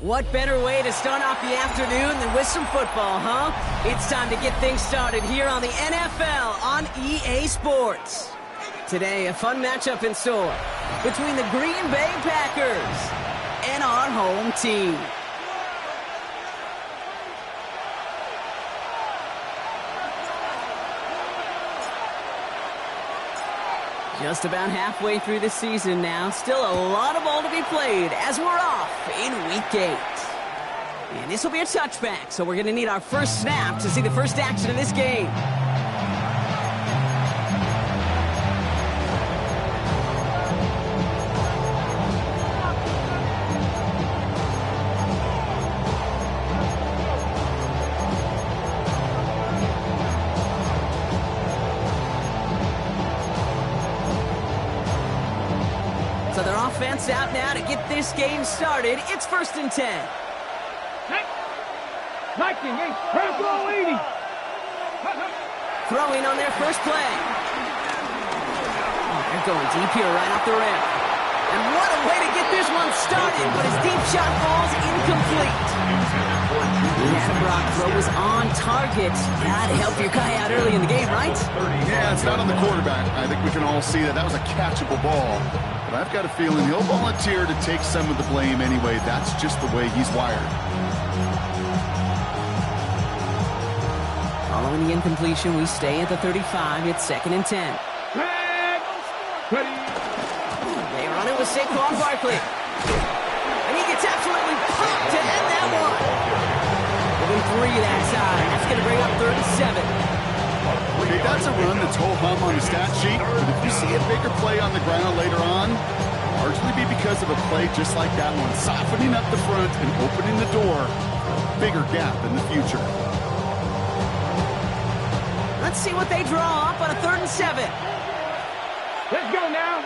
What better way to start off the afternoon than with some football, huh? It's time to get things started here on the NFL on EA Sports. Today, a fun matchup in store between the Green Bay Packers and our home team. Just about halfway through the season now. Still a lot of ball to be played as we're off in Week 8. And this will be a touchback, so we're going to need our first snap to see the first action of this game. So their offense out now to get this game started. It's 1st and 10. Throwing on their first play. Oh, they're going deep here right off the rim. And what a way to get this one started, but his deep shot falls incomplete. That Brock throw was on target. That'd help your guy out early in the game, right? Yeah, it's not on the quarterback. I think we can all see that was a catchable ball. But I've got a feeling he'll volunteer to take some of the blame anyway. That's just the way he's wired. Following the incompletion, we stay at the 35. It's 2nd and 10. They run it with Saquon Barkley. And he gets absolutely popped to end that one. Within 3 that time. That's going to bring up 3rd and 7. Okay, that's a run that's ho-hum on the stat sheet, but if you see a bigger play on the ground later on, largely be because of a play just like that one, softening up the front and opening the door, bigger gap in the future. Let's see what they draw up on a 3rd and 7. Let's go now.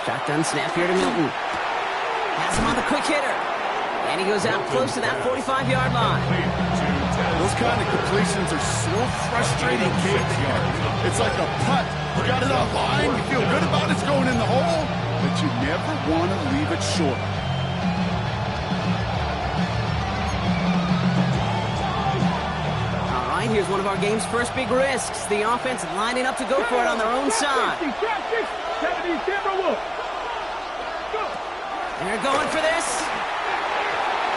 Shotgun snap here to Milton. Has him on the quick hitter. And he goes out close to that 45-yard line. Those kind of completions are so frustrating, Kate. It's like a putt. You got it on line, you feel good about it's going in the hole, but you never want to leave it short. All right, here's one of our game's first big risks. The offense lining up to go for it on their own side. And they're going for this.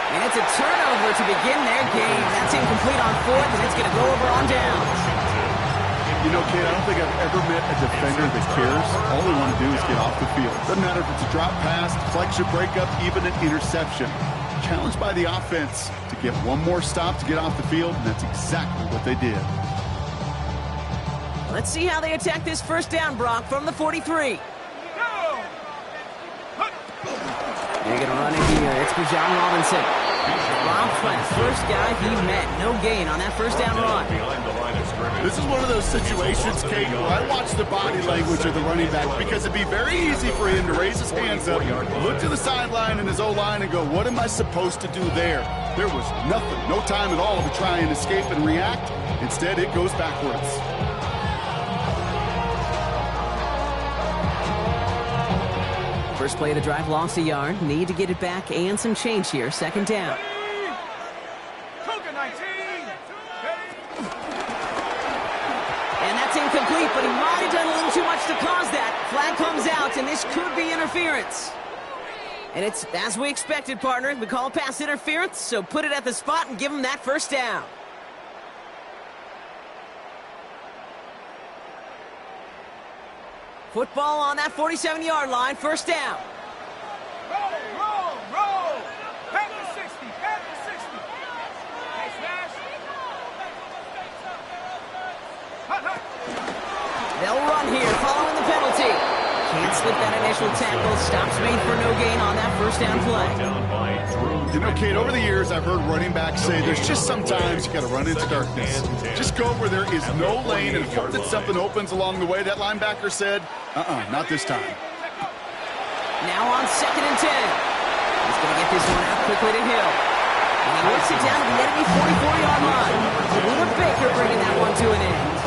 And it's a turnover to begin their game. That's incomplete on 4th, and it's going to go over on downs. You know, Kate, I don't think I've ever met a defender that cares. All they want to do is get off the field. Doesn't matter if it's a drop pass, deflection, breakup, even an interception. Challenged by the offense to get one more stop to get off the field, and that's exactly what they did. Let's see how they attack this first down, Brock, from the 43. They're going to run it here. It's for John Robinson. Dropped by the first guy he met. No gain on that first down run. This is one of those situations, Kate, where I watch the body language of the running back because it'd be very easy for him to raise his hands up, look to the sideline and his O-line and go, what am I supposed to do there? There was nothing, no time at all to try and escape and react. Instead, it goes backwards. First play of the drive lost a yard. Need to get it back and some change here. Second down. And that's incomplete, but he might have done a little too much to cause that. Flag comes out, and this could be interference. And it's as we expected, partner. We call pass interference, so put it at the spot and give him that first down. Football on that 47-yard line, first down. Roll, roll, roll. Back to 60, back to 60. Hey, smash. Hut, hut. They'll run here, following the penalty. Can't slip that initial tackle. Stops made for no gain on that first down play. You know, Kate, over the years, I've heard running backs say there's just sometimes you got to run into darkness. Just go where there is no lane and hope that something opens along the way. That linebacker said, not this time. Now on 2nd and 10. He's going to get this one out quickly to Hill. And he works it down to the enemy 44-yard line. Luda Baker bringing that one to an end.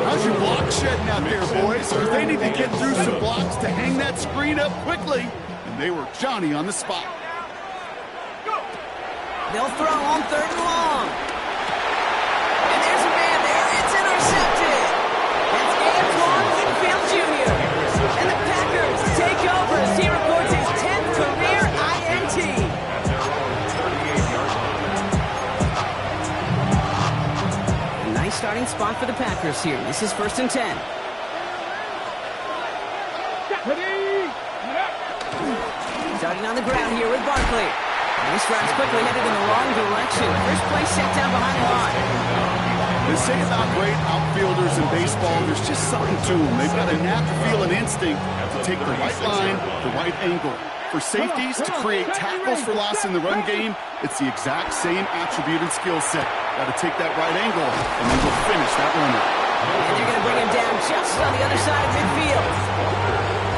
How's your block shedding out there, boys? Because they need to get through some blocks to hang that screen up quickly. And they were Johnny on the spot. They'll throw on 3rd and long. And there's a man there. It's intercepted. That's Antoine Winfield Jr. And the Packers take over as he records his 10th career INT. A nice starting spot for the Packers here. This is 1st and 10. Starting on the ground here with Barkley. And this drive's quickly headed in the wrong direction. First play set down behind the line. They say about great outfielders in baseball, there's just something to them. They've got a natural feel and instinct to take the right line, the right angle. For safeties, to create tackles for loss in the run game, it's the exact same attribute and skill set. Got to take that right angle, and then we'll finish that runner. And they're going to bring him down just on the other side of midfield.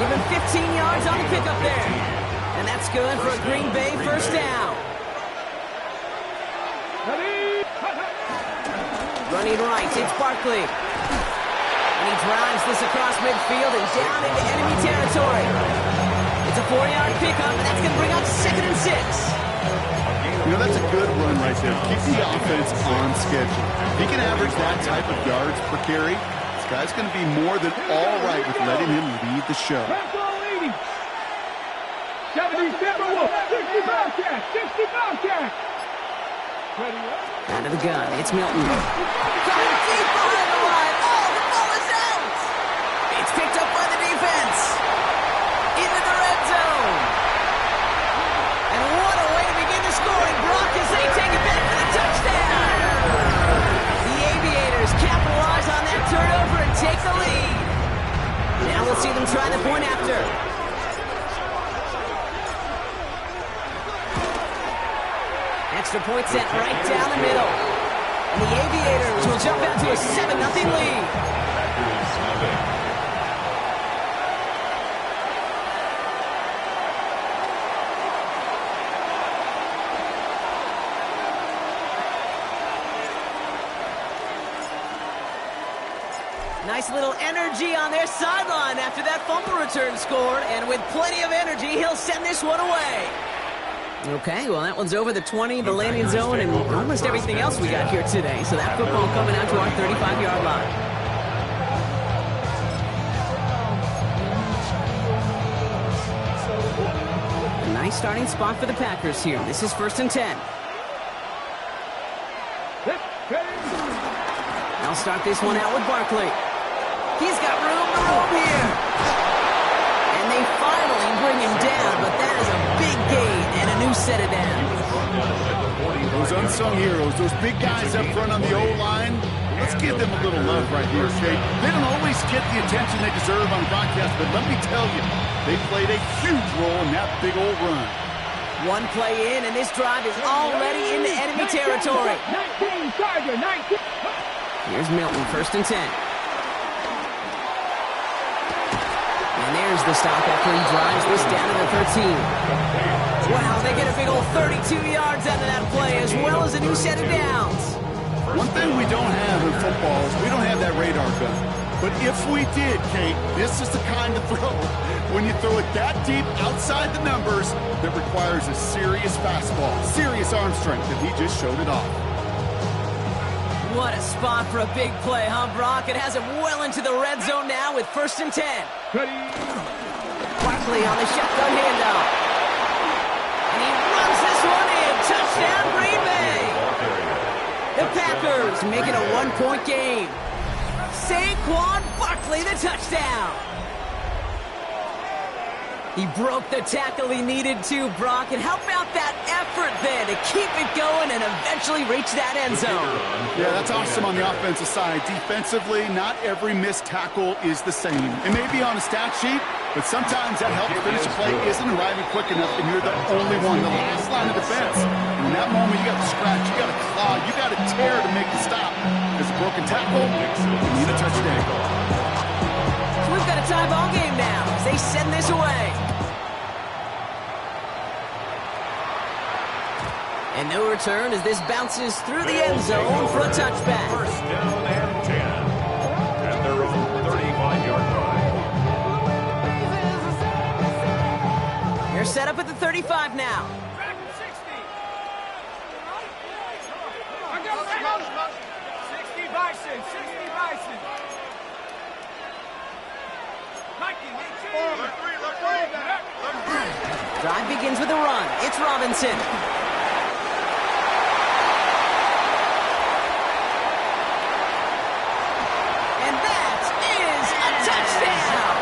Give him 15 yards on the pickup there. And that's good for a Green Bay first down. Running right, it's Barkley. And he drives this across midfield and down into enemy territory. It's a 4-yard pickup, and that's going to bring up 2nd and 6. You know, that's a good run right there. Keep the offense on schedule. If he can average that type of yards per carry, this guy's going to be more than all right with letting him lead the show. 70, 60 Bobcat, 60 Bobcat. Out of the gun, it's Milton. Coming deep behind the line. Oh, the ball is out. It's picked up by the defense. Into the red zone. And what a way to begin the scoring. Brock as they take it back for the touchdown. The Aviators capitalize on that turnover and take the lead. Now we'll see them try the point after. Extra point set right down the middle. And the Aviators will jump out to a 7-0 lead. Nice little energy on their sideline after that fumble return scored. And with plenty of energy, he'll send this one away. Okay, well, that one's over the 20, the landing zone, and almost everything else we got here today. So that football coming out to our 35-yard line. A nice starting spot for the Packers here. This is 1st and 10. I'll start this one out with Barkley. He's got room to roam here. And they finally bring him down, but that is a big gain and a new set of downs. Those unsung heroes, those big guys up front on the O-line, let's give them a little love right here, okay? They don't always get the attention they deserve on broadcast, but let me tell you, they played a huge role in that big old run. One play in, and this drive is already into enemy territory. 19, Tiger, 19. Here's Milton, 1st and 10. And there's the stop after he drives this down to the 13. Wow, they get a big old 32 yards out of that play, as well as a new set of downs. One thing we don't have in football is we don't have that radar gun. But if we did, Kate, this is the kind of throw when you throw it that deep outside the numbers that requires a serious fastball, serious arm strength, and he just showed it off. What a spot for a big play, huh, Brock? It has him well into the red zone now with 1st and 10. Barkley on the shotgun handoff. And he runs this one in. Touchdown, Green Bay. The Packers make it a 1-point game. Saquon Barkley, the touchdown. He broke the tackle he needed to, Brock. And how about that effort then to keep it going and eventually reach that end zone? Yeah, that's awesome on the offensive side. Defensively, not every missed tackle is the same. It may be on a stat sheet, but sometimes that help to finish a play isn't arriving quick enough, and you're the only one, the last line of defense. And in that moment, you got to scratch, you got to claw, you got to tear to make the stop. Because a broken tackle, you need a touchdown. So we've got a tie ball game now as they send this away. And no return as this bounces through the end zone for a touchback. 1st down and 10. At their own 35-yard line. They're set up at the 35 now. Back to 60. 60 Bison, 60 Bison. Drive begins with a run. It's Robinson. And that is a touchdown.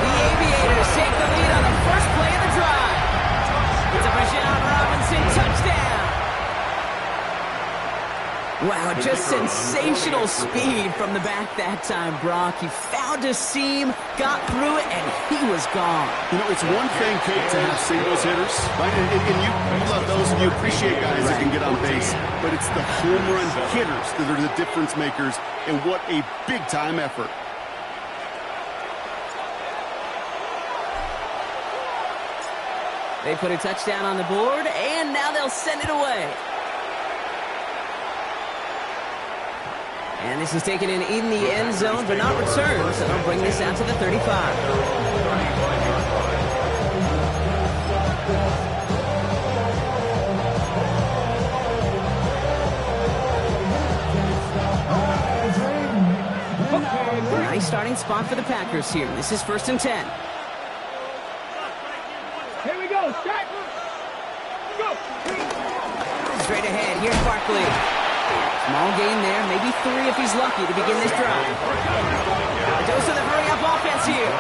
The Aviators take the lead on the first play of the drive. It's a Bijan Robinson touchdown. Wow, just sensational speed from the back that time, Brock. He found a seam, got through it, and he was gone. You know, it's one thing, Kate, to have singles hitters, right? And you love those, and you appreciate guys that can get on base. But it's the home run hitters that are the difference makers, and what a big-time effort. They put a touchdown on the board, and now they'll send it away. And this is taken in the end zone, but not returned, so they'll bring this out to the 35. Nice starting spot for the Packers here. This is 1st and 10. Here we go, strike. Go. Straight ahead, here's Barkley. Small gain there, maybe 3 if he's lucky to begin this drive. A dose of the hurry-up offense here.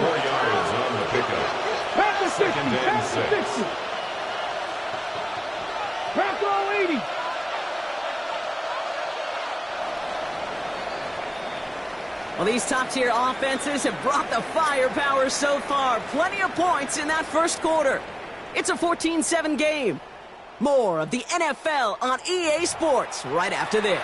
4 yards on the pickup. Back to 60, 2nd back and to 6. 60. Back to 80. Well, these top-tier offenses have brought the firepower so far. Plenty of points in that first quarter. It's a 14-7 game. More of the NFL on EA Sports right after this.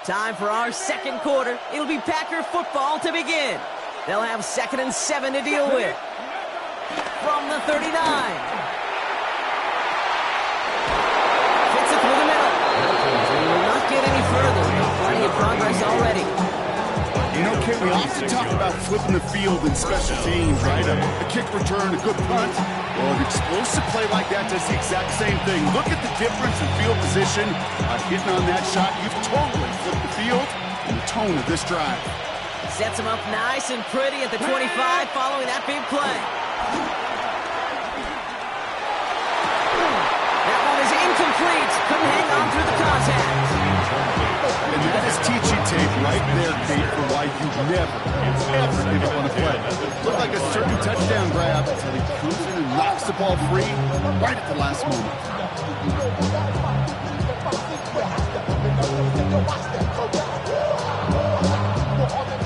Time for our second quarter. It'll be Packer football to begin. They'll have 2nd and 7 to deal with. From the 39. Fits it through the middle. They will not get any further. Plenty of progress already. You know, Kate, we often talk about flipping the field in special teams, right? A kick return, a good punt. Well, an explosive play like that does the exact same thing. Look at the difference in field position. Hitting on that shot, you've totally flipped the field and the tone of this drive. Sets him up nice and pretty at the 25 following that big play. That one is incomplete. Couldn't hang on through the contact. And that is teaching tape right there, Kate, for why you never, ever give up on a play. Looked like a certain touchdown grab until he comes in and knocks the ball free right at the last moment.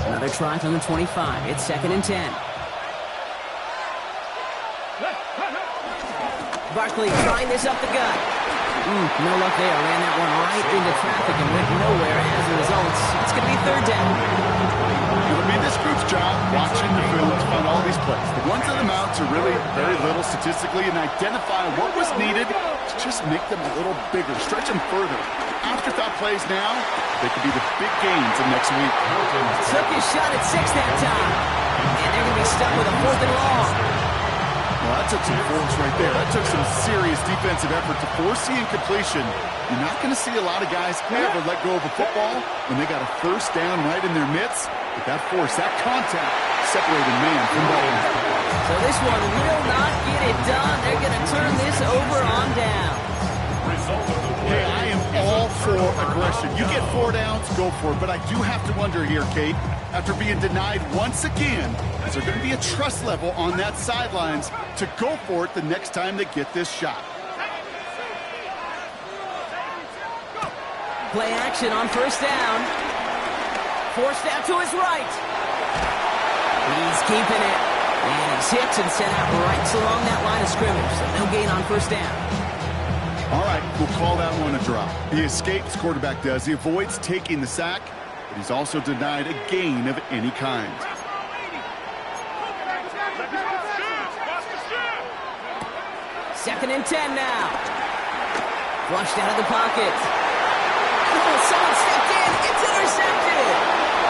Another try from the 25. It's 2nd and 10. Barkley trying this up the gut. No luck there. Ran that one right into traffic and went nowhere. As a result, it's going to be third down. It'll be this group's job watching the film to find all these plays. The ones that amount to really very little statistically and identify what was needed to just make them a little bigger, stretch them further. Afterthought plays now, they could be the big gains of next week. Took his shot at 6 that time. And they're going to be stuck with a 4th and long. Well, that took some force right there. That took some serious defensive effort to force the incompletion. You're not going to see a lot of guys ever let go of a football when they got a first down right in their midst. But that force, that contact, separated man from ball. So this one will not get it done. They're going to turn this over on down. Hey, I am all for aggression. You get 4 downs, go for it. But I do have to wonder here, Kate, after being denied once again, is there going to be a trust level on that sidelines to go for it the next time they get this shot? Play action on first down. Forced out to his right. He's keeping it. And he's hit and sent out right along that line of scrimmage. So no gain on first down. All right, we'll call that one a drop. He escapes, quarterback does. He avoids taking the sack, but he's also denied a gain of any kind. Second and 10 now. Flushed out of the pocket. Oh, someone stepped in. It's intercepted.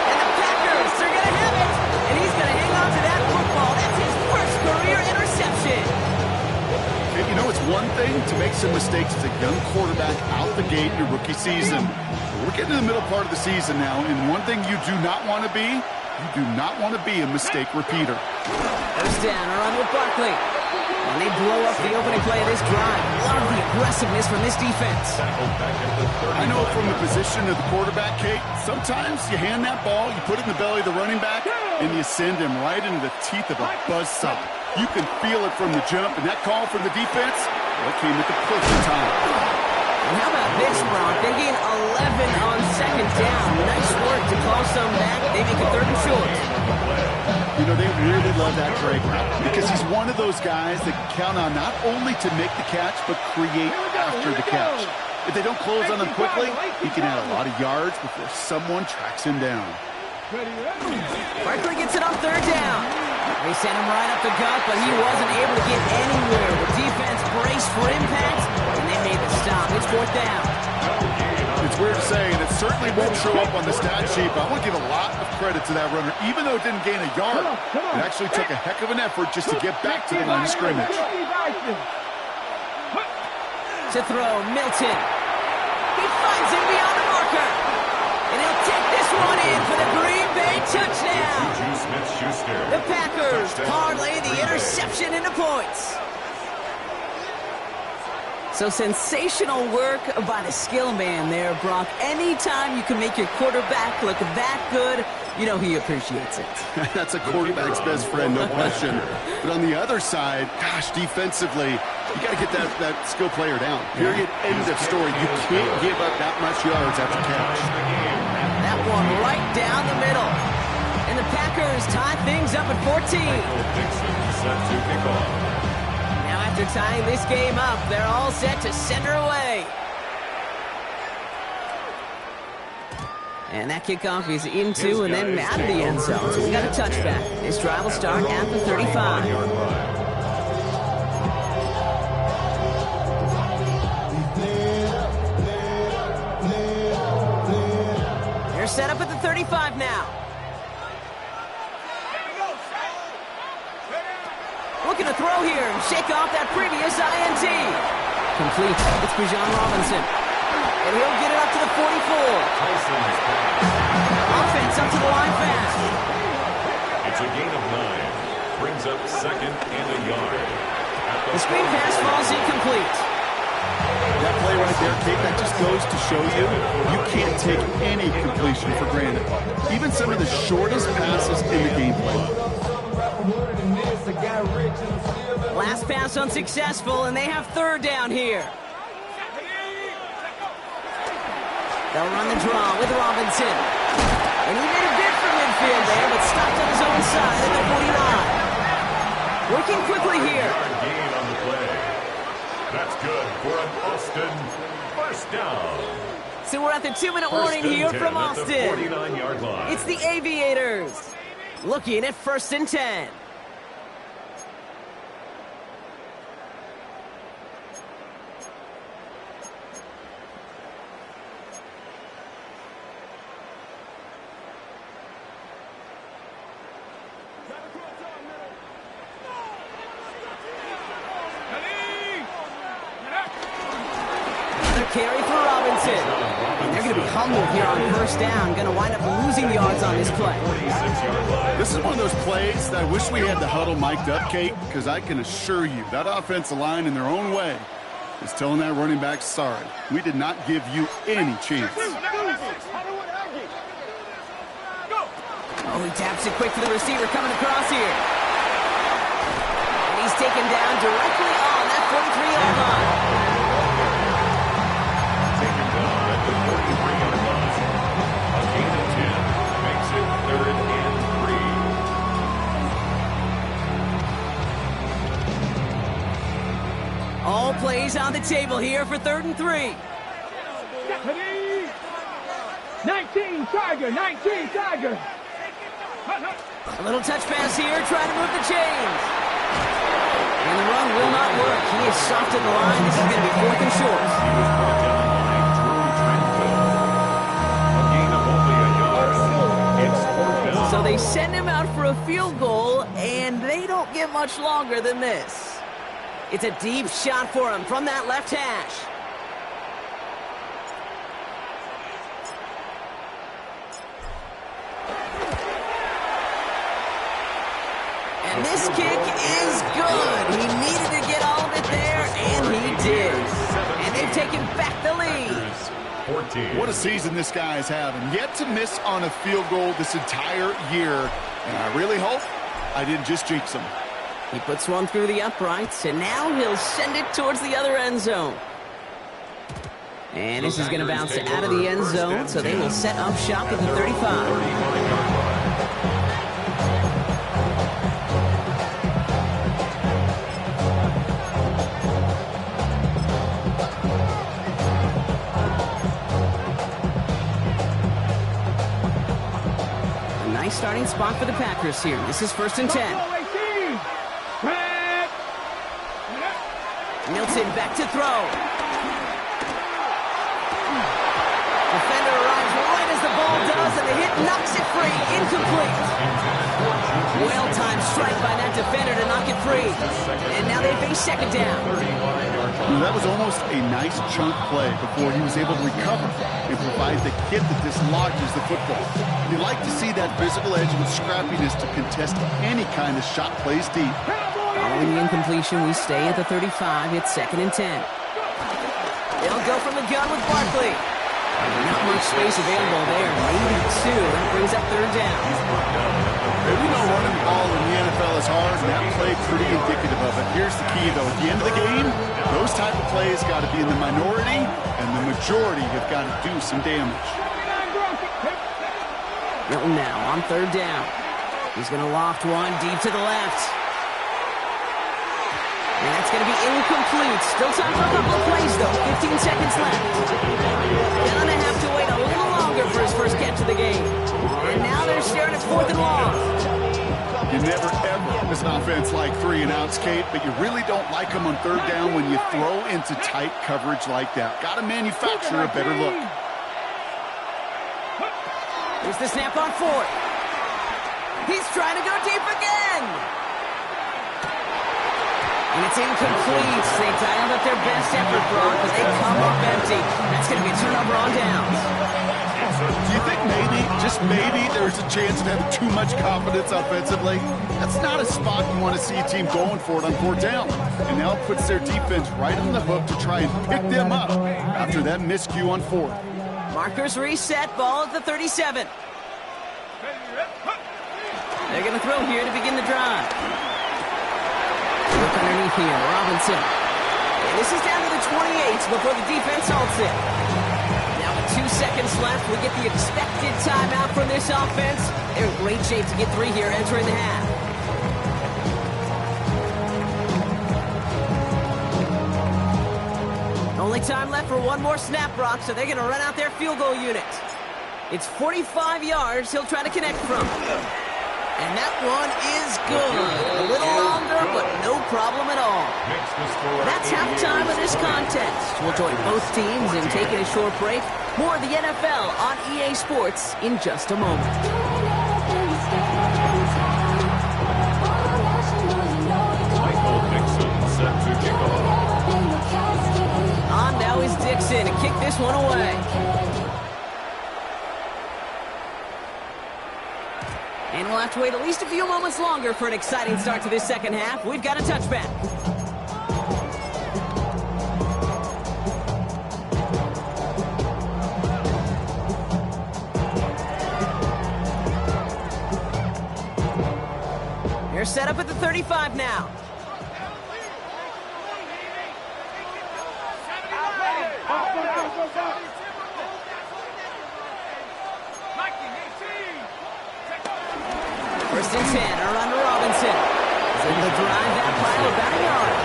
And the Packers are going to have it. And he's going to hang on to that football. That's his first career interception. And you know, it's one thing to make some mistakes as a young quarterback out the gate in your rookie season. We're getting to the middle part of the season now, and one thing you do not want to be, you do not want to be a mistake repeater. First down, a run with Barkley. And they blow up the opening play of this drive. Love the aggressiveness from this defense. I know from the position of the quarterback, Kate, sometimes you hand that ball, you put it in the belly of the running back, and you send him right into the teeth of a buzzsaw. You can feel it from the jump, and that call from the defense, well, it came at the perfect time. And how about this, Brock? They gain 11 on second down. Nice work to call some back. They make it third and short. You know, they really love that Drake because he's one of those guys that can count on not only to make the catch, but create after the catch. If they don't close on him quickly, he can add a lot of yards before someone tracks him down. Barkley gets it on third down. They sent him right up the gut, but he wasn't able to get anywhere. The defense braced for impact, and they made the stop. It's fourth down. It's weird to say, and it certainly won't show up on the stat sheet, but I want to give a lot of credit to that runner. Even though it didn't gain a yard, it actually took a heck of an effort just to get back to the line of scrimmage. To throw, Milton. He finds him beyond the marker. And he'll take this one in for the Green Bay touchdown. The Packers parlay the interception into points. So sensational work by the skill man there, Brock. Anytime you can make your quarterback look that good, you know he appreciates it. That's a quarterback's best friend, no question. But on the other side, gosh, defensively, you got to get that skill player down. Period. End of story. You can't give up that much yards after catch. That one right down the middle. And the Packers tie things up at 14. Now after tying this game up, they're all set to send her away. And that kickoff is into and then out of the end zone. So we got a touchback. This drive will start at the 35. They're set up at the 35 now. Looking to throw here and shake off that previous INT. Complete. It's Bijan Robinson. And he'll get it up to the 44. Offense up to the line fast. It's a gain of 9. Brings up second and a yard. The screen pass falls incomplete. That play right there, Kate, that just goes to show you, you can't take any completion for granted. Even some of the shortest passes in the game plan. Last pass unsuccessful, and they have third down here. They'll run the draw with Robinson. And he made a bid for midfield there, but stopped on his own side at the 49. Working quickly here. good for an Austin first down. So we're at the 2-minute warning here from Austin. 49-yard line. It's the Aviators looking at 1st and 10. Carry for Robinson. And they're going to be humbled here on 1st down. Going to wind up losing yards on this play. This is one of those plays that I wish we had the huddle mic'd up, Kate, because I can assure you that offensive line in their own way is telling that running back, sorry, we did not give you any chance. Oh, he taps it quick to the receiver coming across here. And he's taken down directly on that 43-yard line. All plays on the table here for 3rd and 3. 19 Tiger, 19 Tiger. A little touch pass here, trying to move the chains. And the run will not work. He is soft in the line. This is going to be 4th and short. He was brought down by Drew Tranquill. A gain of only a yard. It's 4th down. So they send him out for a field goal, and they don't get much longer than this. It's a deep shot for him from that left hash. And this kick is good. He needed to get all of it there, and he did. And they've taken back the lead. 14. What a season this guy is having. Yet to miss on a field goal this entire year. And I really hope I didn't just jinx him. He puts one through the uprights, and now he'll send it towards the other end zone. And this is going to bounce out of the end zone, so they will set up shop at the 35. Nice starting spot for the Packers here. This is 1st and 10. Milton back to throw. Defender arrives right as the ball does, and the hit knocks it free. Incomplete. Well-timed strike by that defender to knock it free. And now they face 2nd down. That was almost a nice chunk play before he was able to recover and provide the hit that dislodges the football. You like to see that physical edge and scrappiness to contest any kind of shot plays deep. Following the incompletion, we stay at the 35. It's 2nd and 10. They'll go from the gun with Barkley. Not much space available there. Maybe 2. That brings up 3rd down. We know running the ball in the NFL is hard, and that play pretty indicative of it. Here's the key, though. At the end of the game, those type of plays got to be in the minority, and the majority have got to do some damage. Milton now on 3rd down. He's going to loft one deep to the left. And that's going to be incomplete. Still time for a couple of plays, though. 15 seconds left. Gonna have to wait a little longer for his first catch of the game. And now they're staring at 4th and long. You never, ever miss an offense like 3 and outs, Kate, but you really don't like them on 3rd down when you throw into tight coverage like that. Got to manufacture a better look. Here's the snap on 4th. He's trying to go deep again. And it's incomplete. They dialed up their best effort, Brock, but they come up empty. That's going to be a turnover on downs. Do you think maybe, just maybe, there's a chance of having too much confidence offensively? That's not a spot you want to see a team going for it on 4th down. And now it puts their defense right on the hook to try and pick them up after that miscue on 4th. Markers reset, ball at the 37. They're going to throw here to begin the drive. Look underneath here, Robinson. And this is down to the 28 before the defense halts it. Now with 2 seconds left, we get the expected timeout from this offense. They're in great shape to get 3 here entering the half. Only time left for one more snap, Brock, so they're going to run out their field goal unit. It's 45 yards he'll try to connect from. And that one is good. A little longer, but no problem at all. That's halftime of this contest. We'll join both teams in taking a short break. More of the NFL on EA Sports in just a moment. Michael Dixon set to kick off. On now is Dixon to kick this one away. And we'll have to wait at least a few moments longer for an exciting start to this second half. We've got a touchback. They're set up at the 35 now. First and 10, a run to Robinson. He's able to drive that pile about a yard.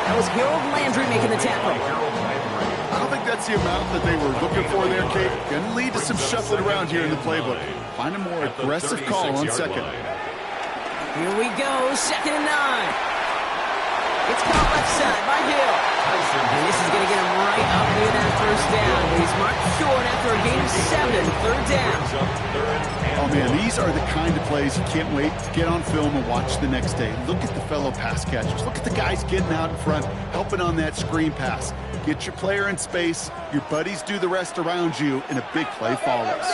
That was Harold Landry making the tackle. I don't think that's the amount that they were looking for there, Kate. Going to lead to some shuffling around here in the playbook. Find a more aggressive call on second. Here we go, 2nd and 9. It's caught left side by Hill. And this is going to get him right up near that first down. He's marked short after a gain of 7, 3rd down. Oh, man, these are the kind of plays you can't wait to get on film and watch the next day. Look at the fellow pass catchers. Look at the guys getting out in front, helping on that screen pass. Get your player in space, your buddies do the rest around you, and a big play follows.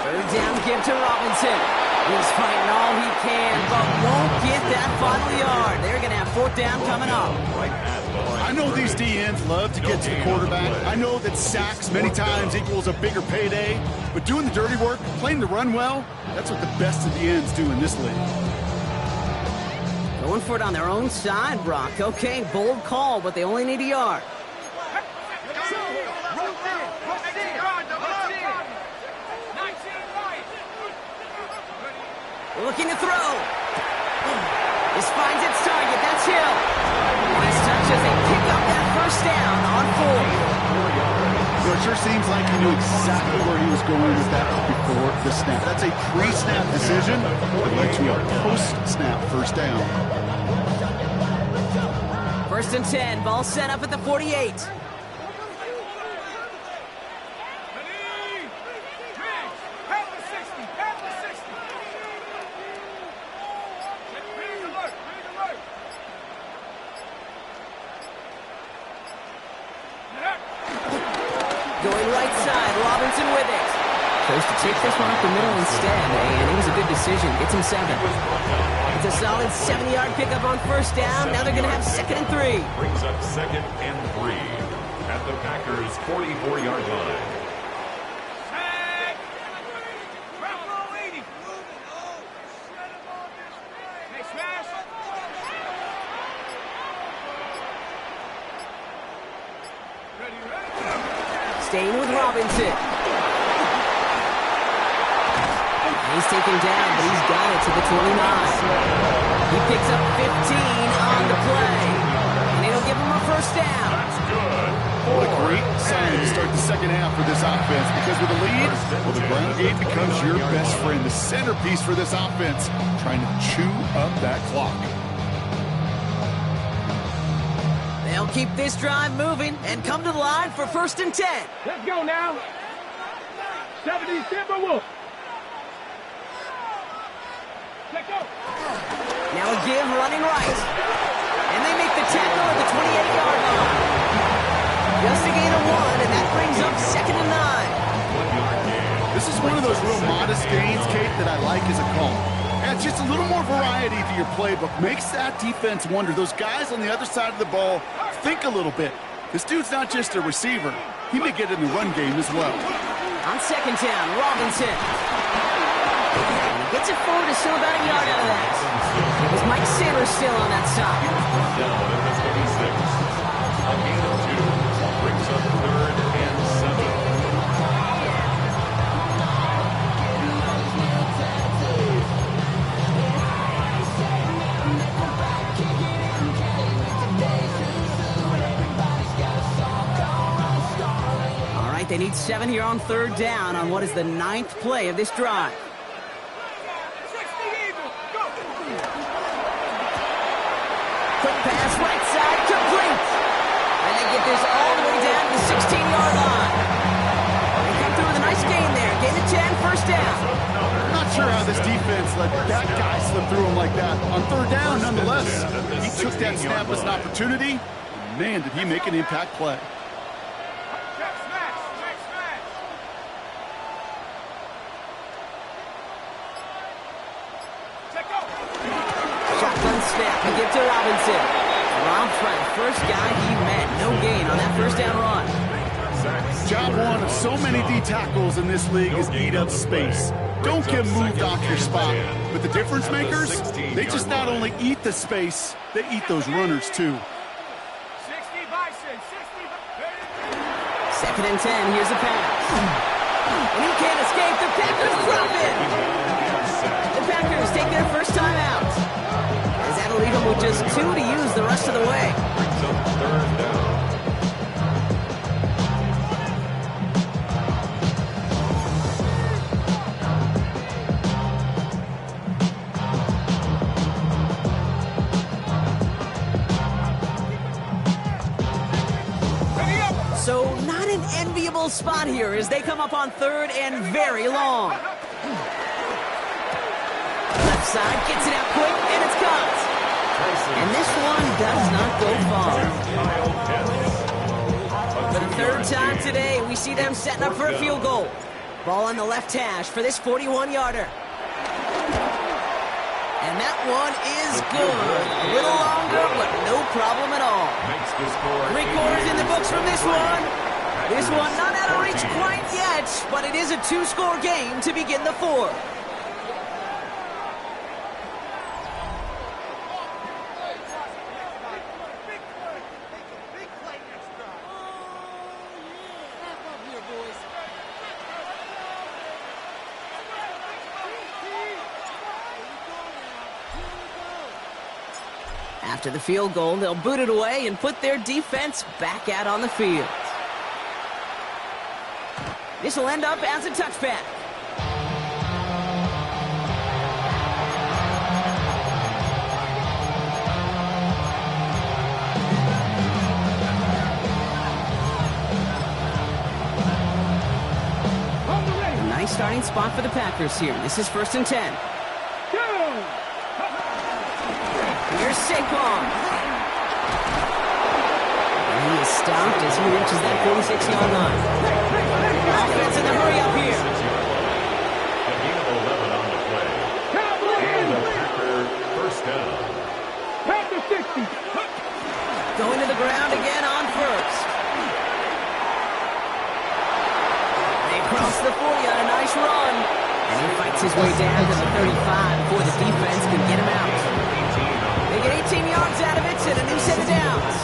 3rd down give to Robinson. He's fighting all he can, but won't get that final yard. They're going to have 4th down coming up. I know these DNs love to get to the quarterback. I know that sacks many times equals a bigger payday, but doing the dirty work, playing the run well, that's what the best of the ends do in this league. Going for it on their own side, Brock. Okay, bold call, but they only need a yard. Looking to throw. This finds its target. That's Hill. Nice touch as they pick up that first down on 4. It sure seems like he knew exactly where he was going with that before the snap. That's a pre-snap decision that led to a post-snap first down. 1st and 10. Ball set up at the 48. Going right side, Robinson with it. Chose to take this one up the middle instead, and it was a good decision. Gets him 7. It's a solid 7-yard pickup on first down. Now they're going to have 2nd and 3. Brings up 2nd and 3 at the Packers' 44-yard line. Staying with Robinson. He's taken down, but he's got it to the 29. He picks up 15 on the play, and it'll give him a first down. That's good. What a great sign to start the second half for this offense, because with a lead, well, the ground game becomes your best friend, the centerpiece for this offense, trying to chew up that clock. They'll keep this drive moving and come to the line for 1st and 10. Let's go now. 70 Timberwolves. Let's go. Now a give running right. And they make the tackle at the 28-yard line. Just a gain of 1, and that brings up 2nd and 9. This is one of those real modest gains, Kate, that I like as a call. And it's just a little more variety to your playbook. Makes that defense wonder. Those guys on the other side of the ball think a little bit. This dude's not just a receiver. He may get in the run game as well. On 2nd down, Robinson. And he gets it forward to still about a yard out of that. It was Mike Sanders still on that side. Down at the 36. A gain of 2 brings up 3rd and 7. They need 7 here on third down on what is the 9th play of this drive. 60 even. Go. Quick pass, right side, complete. And they get this all the way down to the 16-yard line. They come through with a nice gain there. Gain of 10, first down. Not sure how this defense let that guy slip through him like that. On third down, nonetheless, he took that snap as an opportunity. Man, did he make an impact play. Check smash. Check smash. Check go. Shotgun snap to give to Robinson. Rob Trent, first guy he met. No gain on that first down run. Job one of so many D tackles in this league is eat up space. Don't get moved off your spot. But the difference makers, they just not only eat the space, they eat those runners too. 60 Bison. 60. 2nd and 10, here's a pass. And he can't escape, the Packers drop it. The Packers take their first time out. As that'll leave them with just 2 to use the rest of the way. Brings up third down. Ready up. So not an enviable spot here as they come up on 3rd and very long. Left side gets it out quick and it's caught. And this one does not go far. For the 3rd time today, we see them setting up for a field goal. Ball on the left hash for this 41-yarder. And that one is good. A little longer, but no problem at all. Makes the score 3 quarters in the books from this one. This one not out of reach quite yet, but it is a 2-score game to begin the 4th. Big play next drive. Wrap up here, boys. After the field goal, they'll boot it away and put their defense back out on the field. This will end up as a touchback. A nice starting spot for the Packers here. This is 1st and 10. Here's Saquon. And he is stopped as he reaches that 46-yard line. Offense in the hurry up here. A gain of 11 on the play. And the Packer first down. Packer 60. Going to the ground again on 1st. They cross the 40 on a nice run. And he fights his way down to the 35 before the defense can get him out. They get 18 yards out of it and a new set of downs.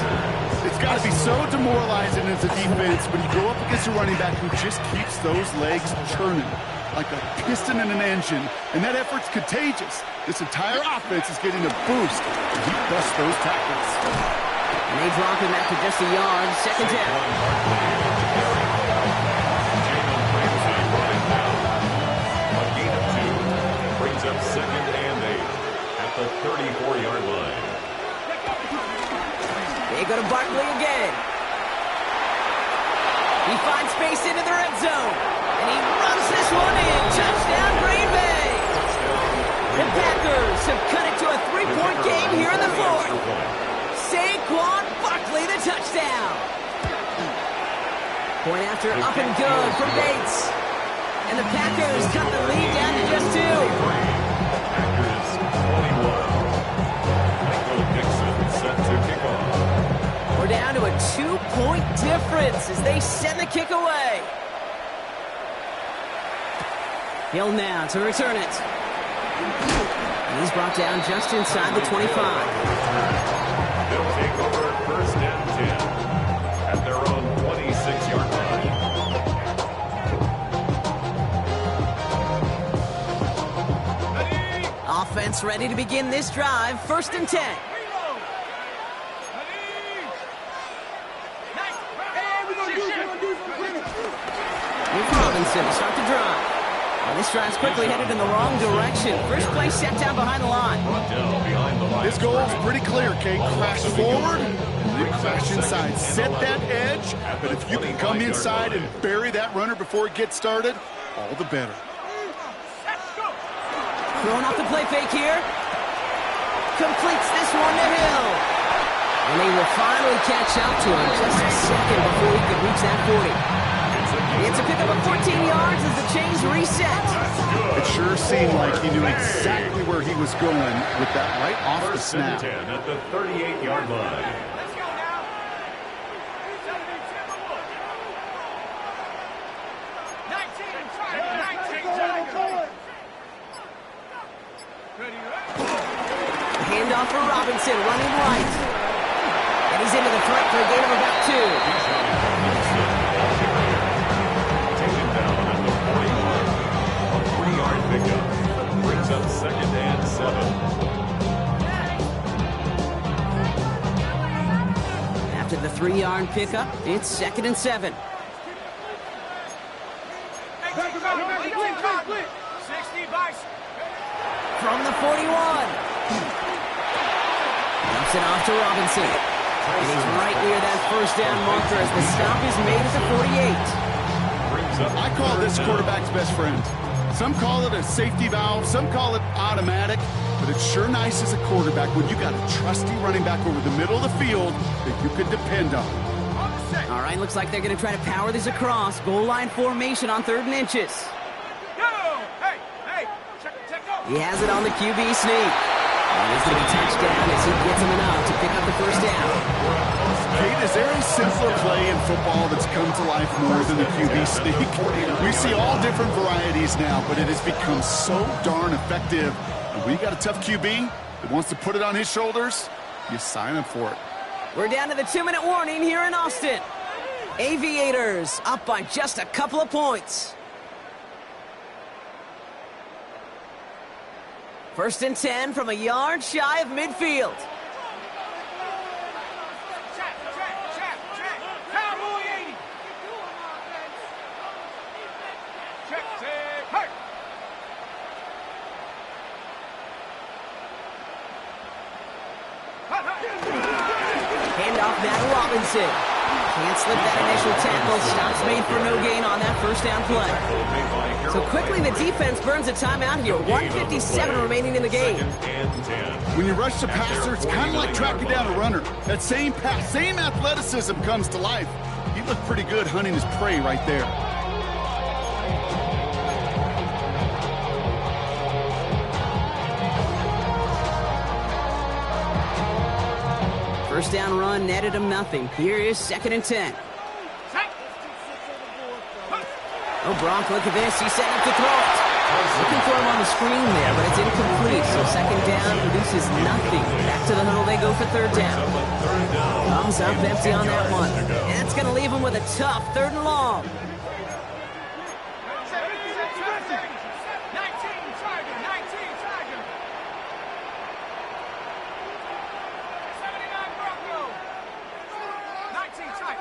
It's got to be so demoralizing as a defense when you go up against a running back who just keeps those legs churning like a piston in an engine, and that effort's contagious. This entire offense is getting a boost, and he busts those tackles. And they drop him after just a yard. 2nd down. A gain of 2 brings up 2nd and 8 at the 34-yard line. They go to Barkley again. He finds space into the red zone. And he runs this one in. Touchdown, Green Bay. The Packers have cut it to a 3-point game here in the 4th. Saquon Barkley, the touchdown. Point after up and good from Bates. And the Packers cut the lead down to just 2. Packers 21. Michael Dixon set to kick off. We're down to a 2-point difference as they send the kick away. Hill now to return it. And he's brought down just inside the 25. They'll take over 1st and 10 at their own 26-yard line. Offense ready to begin this drive. 1st and 10. Reload. Ready. Nice. Hey, we're going to do some Robinson to start the drive. Well, this drive's quickly headed in the wrong direction. First play set down behind the line. His goal is pretty clear, Kate. Crash forward, and then crash inside. Set that edge, but if you can come inside and bury that runner before it gets started, all the better. Throwing off the play fake here. Completes this one to Hill. And they will finally catch up to him just a second before he could reach that 40. It's a pickup of 14 yards as the chains reset. It sure seemed like he knew exactly where he was going with that right off the snap. 10 at the 38-yard line. Let's go now. 19, try. Handoff for Robinson, running right. And he's into the threat for a gain of about 2. Pickup brings up 2nd and 7. After the 3-yard pickup, it's 2nd and 7. 60 Bison. From the 41. Dumps it off to Robinson. And he's right near that first down marker as the stop is made at the 48. I call this quarterback's best friend. Some call it a safety valve, some call it automatic, but it's sure nice as a quarterback when you got a trusty running back over the middle of the field that you can depend on. All right, looks like they're going to try to power this across. Goal line formation on 3rd and inches. Go! Hey, check go. He has it on the QB sneak. And it's going to be touchdown as he gets him enough to pick up the first down. Kate, is there a simpler play in football that's come to life more than the QB sneak? We see all different varieties now, but it has become so darn effective. And when you got a tough QB that wants to put it on his shoulders, you sign up for it. We're down to the 2-minute warning here in Austin. Aviators up by just a couple of points. 1st and 10 from a yard shy of midfield. Check. Cowboy 80. Check, hey. Handoff now to Robinson. Can't slip that initial tackle. Stops made for no gain on that first down play. So quickly the defense burns a timeout here. 1:57 remaining in the game. When you rush the passer, it's kind of like tracking down a runner. That same pass, same athleticism comes to life. He looked pretty good hunting his prey right there. First down run netted him nothing. Here is 2nd and 10. Oh, Bronk, look at this. He's set up to throw it. Looking for him on the screen there, but it's incomplete. So 2nd down produces nothing. Back to the huddle they go for 3rd down. Thumbs up empty on that one. And that's going to leave him with a tough 3rd and long. 19 Tiger. 79 Bronco. 19 tight.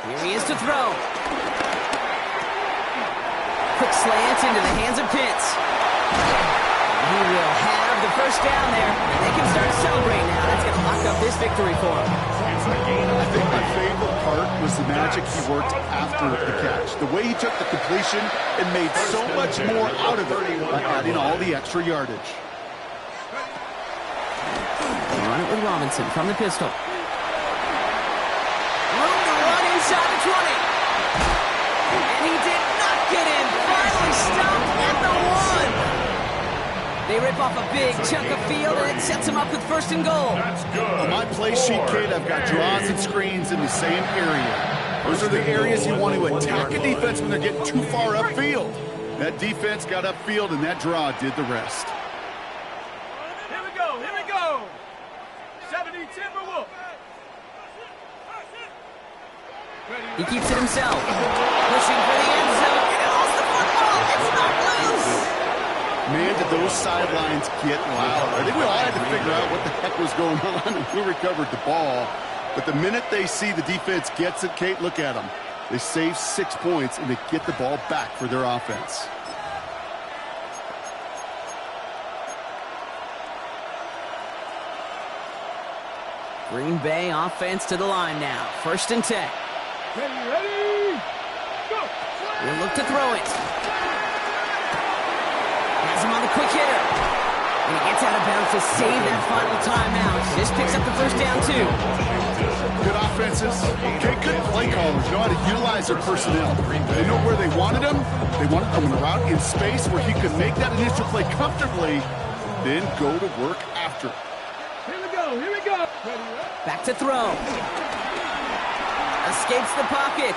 Here he is to throw. Quick slant into the hands of Pitts. He will have the first down there. And they can start to celebrate now. That's going to lock up this victory for him. I think my favorite part was the magic he worked after the catch. The way he took the completion and made so much more out of it by adding all the extra yardage. They run it with Robinson from the pistol. Room to run inside the 20. And he did not get in. Finally stopped at the 1. They rip off a big chunk of field, and it sets him up with 1st and goal. On my play sheet, Kate, I've got draws and screens in the same area. Those are the areas you want to attack a defense when they're getting too far upfield. That defense got upfield, and that draw did the rest. Here we go. 70 Timberwolf. He keeps it himself. Pushing for the end zone, and he lost the football. It's not loose. Man, did those sidelines get loud. I think we all had to figure out what the heck was going on and who recovered the ball. But the minute they see the defense gets it, Kate, look at them. They save 6 points, and they get the ball back for their offense. Green Bay offense to the line now. 1st and 10. Ready, go! We'll look to throw it. Has him on the quick hitter. And he gets out of bounds to save that final timeout. This picks up the 1st down, too. Good offenses. Okay, good play callers. Know how to utilize their personnel. They know where they wanted him. They wanted him in a route in space where he could make that initial play comfortably, then go to work after. Here we go, here we go! Back to throw. Escapes the pocket.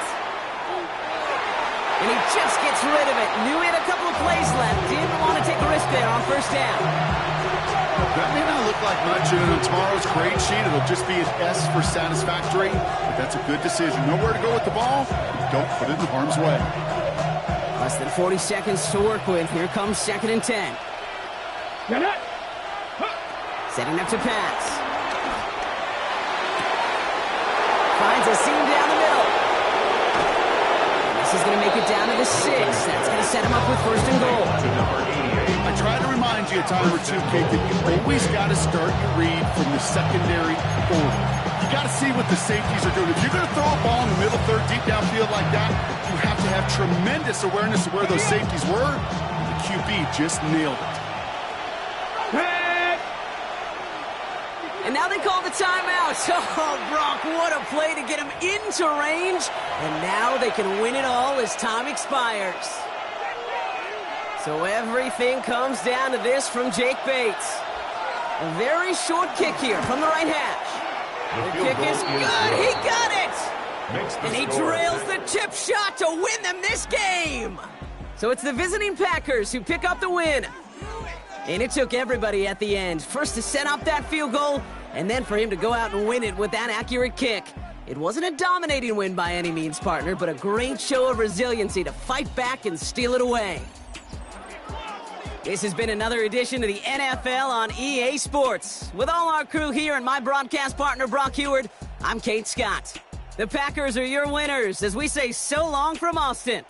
And he just gets rid of it. Knew he had a couple of plays left. Didn't want to take a risk there on 1st down. That may not look like much, and on tomorrow's grade sheet, it'll just be an S for satisfactory, but that's a good decision. Know where to go with the ball, don't put it in harm's way. Less than 40 seconds to work with. Here comes 2nd and 10. Get it! Setting up to pass. Finds a seam down the middle. This is going to make it down to the 6. That's going to set him up with 1st and goal. I try to remind you a time or two, Kate, that you always got to start your read from the secondary order. You got to see what the safeties are doing. If you're going to throw a ball in the middle third, deep downfield like that, you have to have tremendous awareness of where those safeties were. The QB just nailed it. And now they call the timeout. Oh, Brock, what a play to get him into range. And now they can win it all as time expires. So everything comes down to this from Jake Bates. A very short kick here from the right hash. The kick is good. He got it. And he drills the chip shot to win them this game. So it's the visiting Packers who pick up the win. And it took everybody at the end. First to set up that field goal, and then for him to go out and win it with that accurate kick. It wasn't a dominating win by any means, partner, but a great show of resiliency to fight back and steal it away. This has been another edition of the NFL on EA Sports. With all our crew here and my broadcast partner, Brock Heward, I'm Kate Scott. The Packers are your winners as we say so long from Austin.